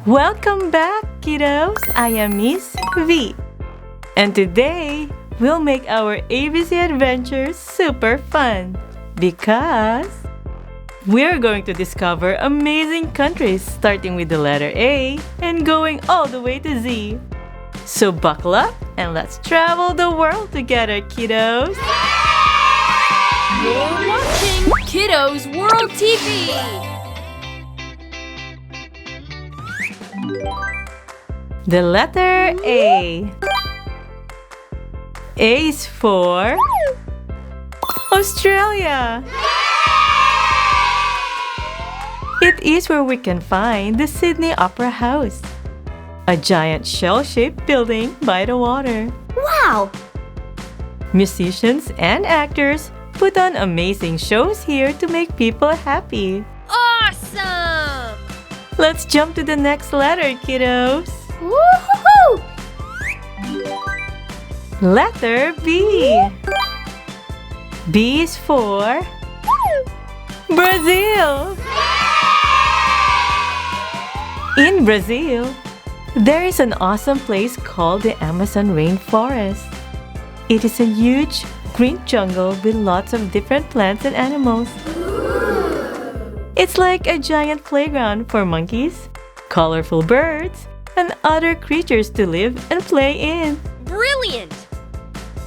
Welcome back, kiddos! I am Miss V. And today, we'll make our ABC adventures super fun because we're going to discover amazing countries starting with the letter A and going all the way to Z. So buckle up and let's travel the world together, kiddos! You're watching Kiddos World TV! The letter A. A is for Australia. It is where we can find the Sydney Opera House, a giant shell-shaped building by the water. Wow! Musicians and actors put on amazing shows here to make people happy. Awesome! Let's jump to the next letter, kiddos. Woohoo! Letter B. B is for Brazil. In Brazil, there is an awesome place called the Amazon rainforest. It is a huge green jungle with lots of different plants and animals. It's like a giant playground for monkeys, colorful birds, and other creatures to live and play in. Brilliant!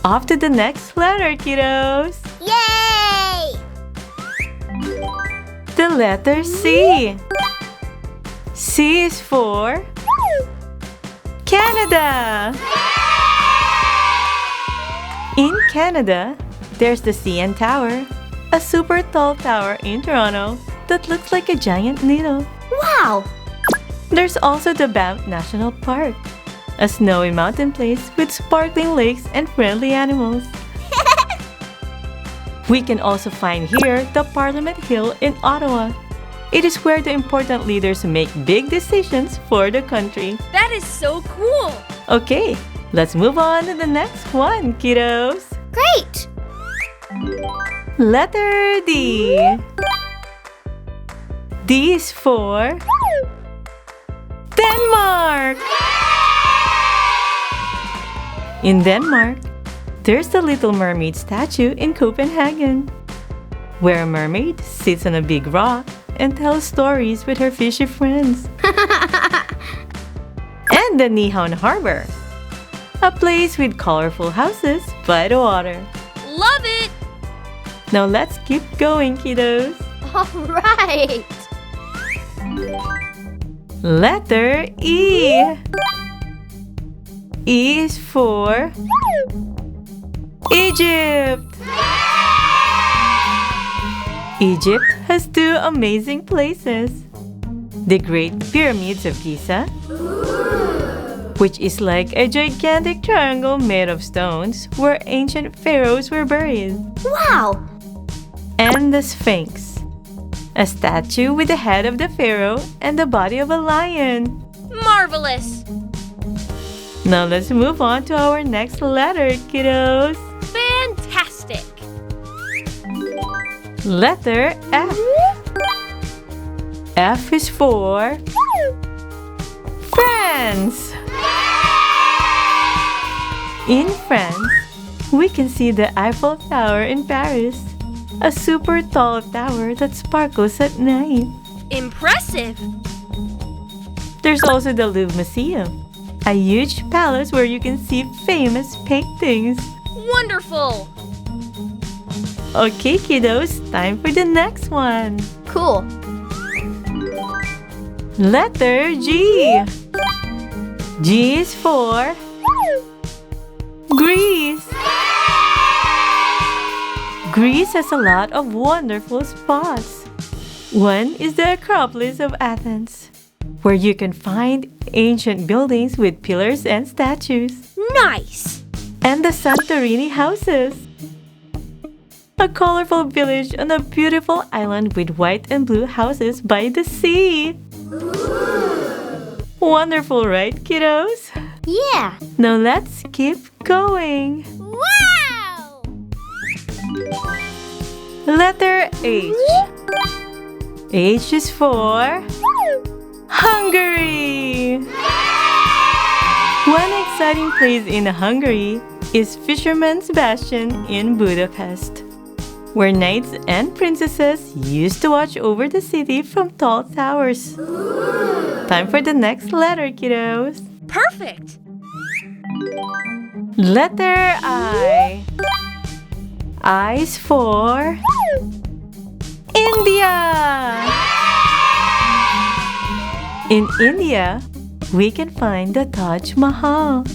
Off to the next letter, kiddos. Yay! The letter C. C is for Canada. In Canada, there's the CN Tower, a super tall tower in Toronto that looks like a giant needle. Wow! There's also the Banff National Park, a snowy mountain place with sparkling lakes and friendly animals. We can also find here the Parliament Hill in Ottawa. It is where the important leaders make big decisions for the country. That is so cool! Okay, let's move on to the next one, kiddos. Great! Letter D. D is for Denmark. In Denmark, there's the Little Mermaid statue in Copenhagen, where a mermaid sits on a big rock and tells stories with her fishy friends. And the Nihon Harbor, a place with colorful houses by the water. Love it! Now let's keep going, kiddos. All right! Letter E. E is for Egypt. Egypt has two amazing places. The Great Pyramids of Giza, which is like a gigantic triangle made of stones where ancient pharaohs were buried. Wow! And the Sphinx, a statue with the head of the pharaoh and the body of a lion. Marvelous! Now let's move on to our next letter, kiddos. Fantastic! Letter F. F is for France. In France, we can see the Eiffel Tower in Paris, a super tall tower that sparkles at night. Impressive! There's also the Louvre Museum, a huge palace where you can see famous paintings. Wonderful! Okay, kiddos, time for the next one. Cool. Letter G. G is for Greece. Greece has a lot of wonderful spots. One is the Acropolis of Athens, where you can find ancient buildings with pillars and statues. Nice! And the Santorini houses, a colorful village on a beautiful island with white and blue houses by the sea. Wonderful, right, kiddos? Yeah! Now let's keep going. Wow! Letter H. H is for Hungary. One exciting place in Hungary is Fisherman's Bastion in Budapest, where knights and princesses used to watch over the city from tall towers. Time for the next letter, kiddos. Perfect. Letter I. I is for India. In India, we can find the Taj Mahal,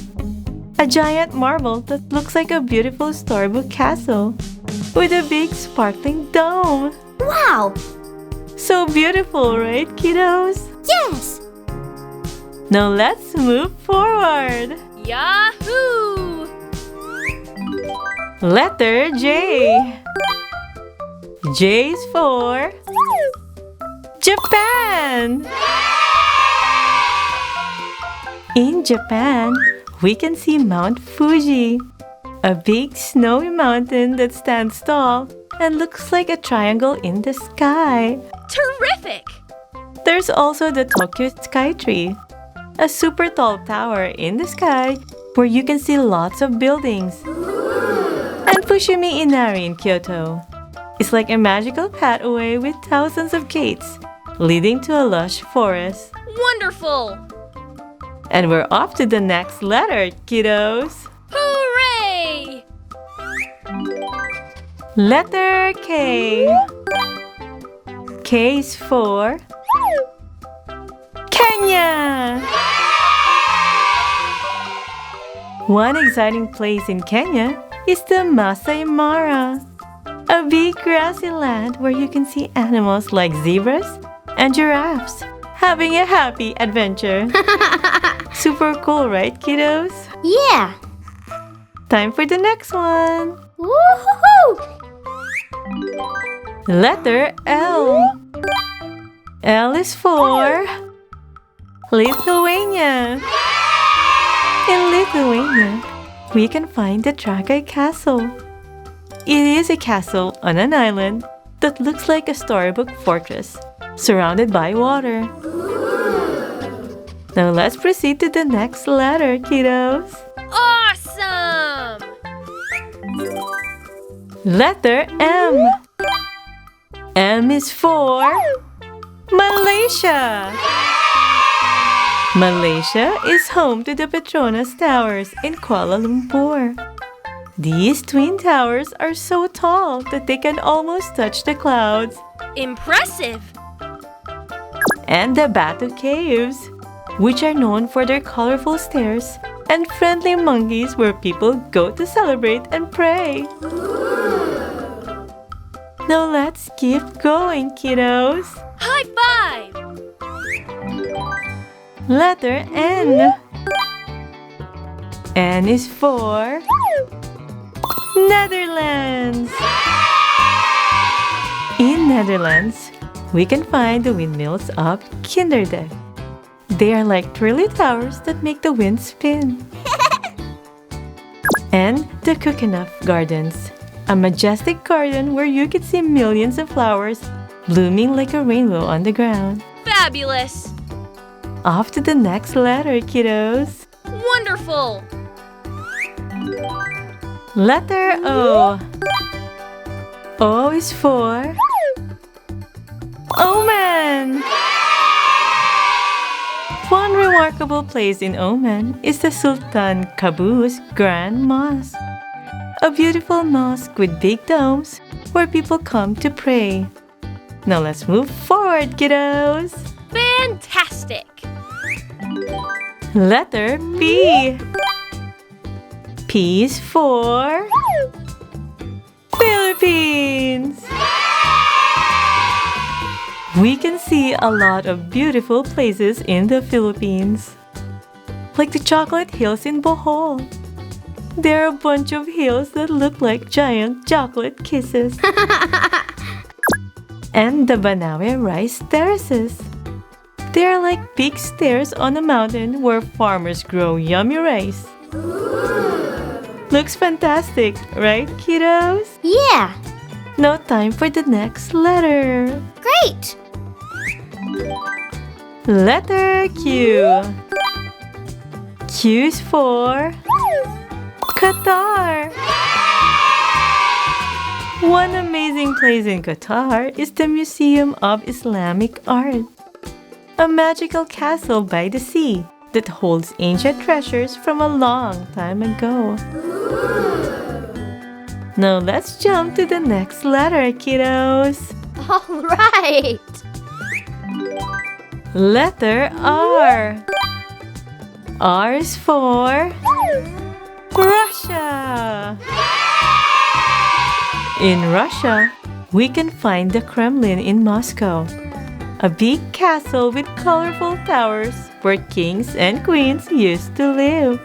a giant marble that looks like a beautiful storybook castle with a big sparkling dome. Wow. So beautiful, right, kiddos? Yes. Now let's move forward. Yahoo! Letter J. J is for Japan. In Japan, we can see Mount Fuji, a big snowy mountain that stands tall and looks like a triangle in the sky. Terrific. There's also the Tokyo Skytree, a super tall tower in the sky where you can see lots of buildings. And Fushimi Inari in Kyoto is like a magical pathway with thousands of gates leading to a lush forest. Wonderful. And we're off to the next letter, kiddos. Hooray! Letter K. K is for Kenya. One exciting place in Kenya is the Masai Mara, a big grassy land where you can see animals like zebras and giraffes having a happy adventure. Super cool, right, kiddos? Yeah. Time for the next one. Woohoo! Letter L. L is for Lithuania. In Lithuania, we can find the Trakai Castle. It is a castle on an island that looks like a storybook fortress, surrounded by water. Now let's proceed to the next letter, kiddos. Awesome! Letter M. M is for Malaysia. Malaysia is home to the Petronas Towers in Kuala Lumpur. These twin towers are so tall that they can almost touch the clouds. Impressive! And the Batu Caves, which are known for their colorful stairs and friendly monkeys where people go to celebrate and pray. Now let's keep going, kiddos. High five! Letter N. N is for Netherlands. In Netherlands, we can find the windmills of Kinderdijk. They are like twirly towers that make the wind spin. And the Keukenhof Gardens, a majestic garden where you can see millions of flowers blooming like a rainbow on the ground. Fabulous! Off to the next letter, kiddos. Wonderful! Letter O. O is for Oman. One remarkable place in Oman is the Sultan Qaboos Grand Mosque, a beautiful mosque with big domes where people come to pray. Now let's move forward, kiddos. Fantastic! Letter P. P is for Philippines. We can see a lot of beautiful places in the Philippines, like the chocolate hills in Bohol. There are a bunch of hills that look like giant chocolate kisses. And the Banawe rice terraces. They are like big stairs on a mountain where farmers grow yummy rice. Looks fantastic, right, kiddos? Yeah! Now time for the next letter. Q is for Qatar. One amazing place in Qatar is the Museum of Islamic Art, a magical castle by the sea that holds ancient treasures from a long time ago. Now let's jump to the next letter, kiddos. All right. Letter R. R is for Russia. In Russia, we can find the Kremlin in Moscow, a big castle with colorful towers where kings and queens used to live.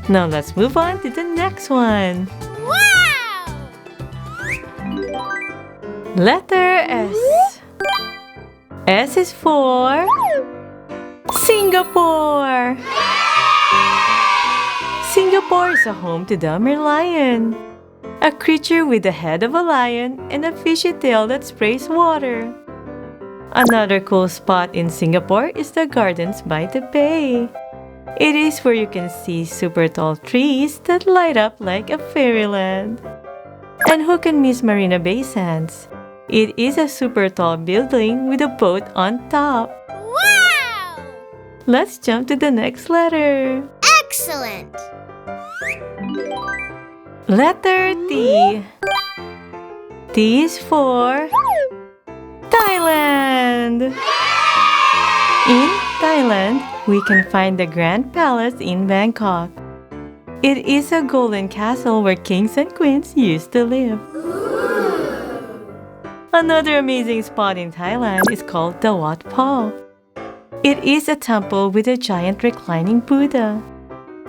Now let's move on to the next one. Wow! Letter S. S is for Singapore. Singapore is a home to the merlion, a creature with the head of a lion and a fishy tail that sprays water. Another cool spot in Singapore is the gardens by the bay. It is where you can see super tall trees that light up like a fairyland. And who can miss Marina Bay Sands? It is a super tall building with a boat on top. Wow! Let's jump to the next letter. Excellent. Letter T. T is for Thailand. In Thailand, we can find the Grand Palace in Bangkok. It is a golden castle where kings and queens used to live. Another amazing spot in Thailand is called the Wat Po. It is a temple with a giant reclining Buddha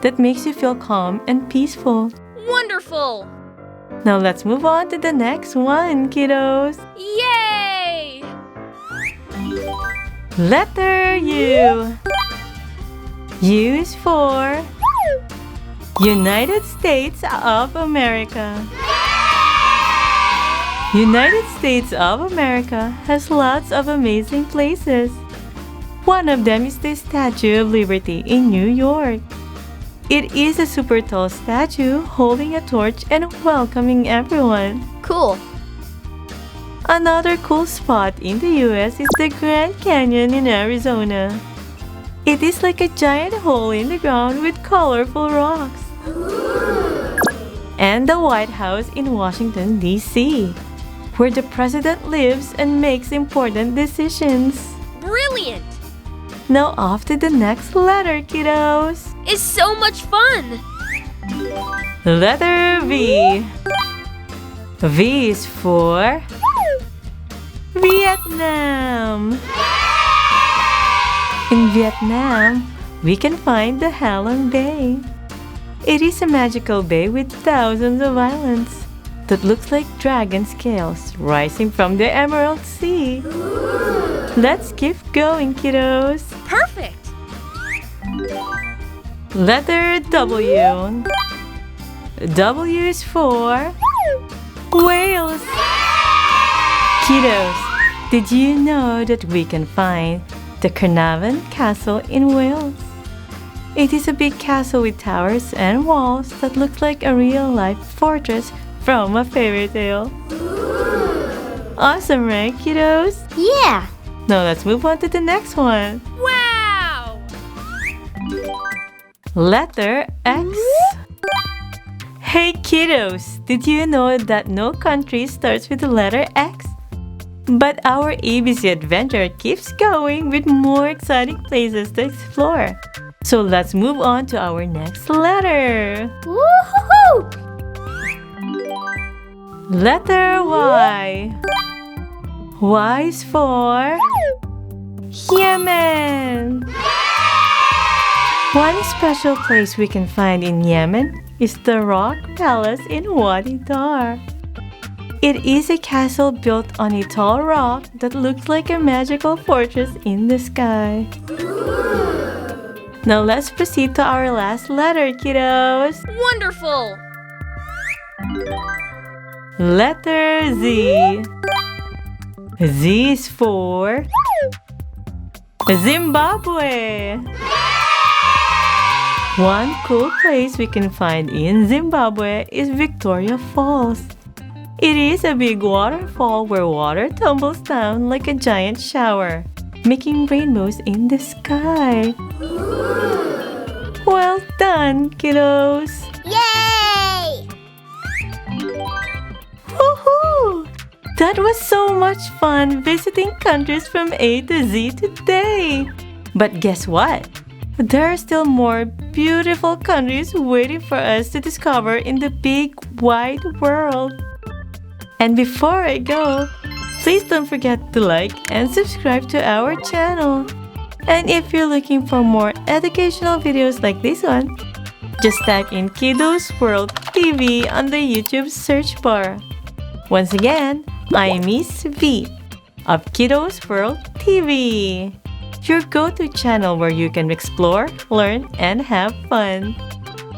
that makes you feel calm and peaceful. Wonderful. Now let's move on to the next one, kiddos. Yay! Letter U. U is for United States of America. United States of America has lots of amazing places. One of them is the Statue of Liberty in New York. It is a super tall statue holding a torch and welcoming everyone. Cool. Another cool spot in the US is the Grand Canyon in Arizona. It is like a giant hole in the ground with colorful rocks. And the White House in Washington, D.C., where the president lives and makes important decisions. Brilliant. Now off to the next letter, kiddos. It's so much fun. Letter V. V is for Vietnam. In Vietnam, we can find the Ha Long Bay. It is a magical bay with thousands of islands that looks like dragon scales rising from the Emerald Sea. Let's keep going, kiddos. Perfect. Letter W. W is for Wales. Kiddos, did you know that we can find the Carnarvon Castle in Wales? It is a big castle with towers and walls that looks like a real-life fortress from a fairy tale. Awesome, right, kiddos? Yeah. Now let's move on to the next one. Wow. Letter X. Hey kiddos, did you know that no country starts with the letter X? But our ABC adventure keeps going with more exciting places to explore. So let's move on to our next letter. Woohoo! Letter Y. Y is for Yemen. One special place we can find in Yemen is the Rock Palace in Wadi Dar. It is a castle built on a tall rock that looks like a magical fortress in the sky. Now let's proceed to our last letter, kiddos. Wonderful. Letter Z. Z is for Zimbabwe. One cool place we can find in Zimbabwe is Victoria Falls. It is a big waterfall where water tumbles down like a giant shower, making rainbows in the sky. Well done, kiddos! Yay! Woohoo! That was so much fun visiting countries from A to Z today. But guess what? There are still more beautiful countries waiting for us to discover in the big wide world. And before I go, please don't forget to like and subscribe to our channel. And if you're looking for more educational videos like this one, just type in Kiddos World TV on the YouTube search bar. Once again, I am Miss V of Kiddos World TV, your go-to channel where you can explore, learn, and have fun.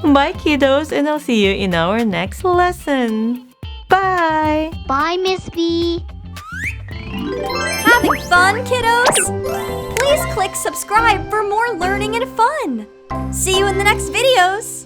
Bye, kiddos, and I'll see you in our next lesson. Bye! Bye, Miss V. Having fun, kiddos? Please click subscribe for more learning and fun. See you in the next videos.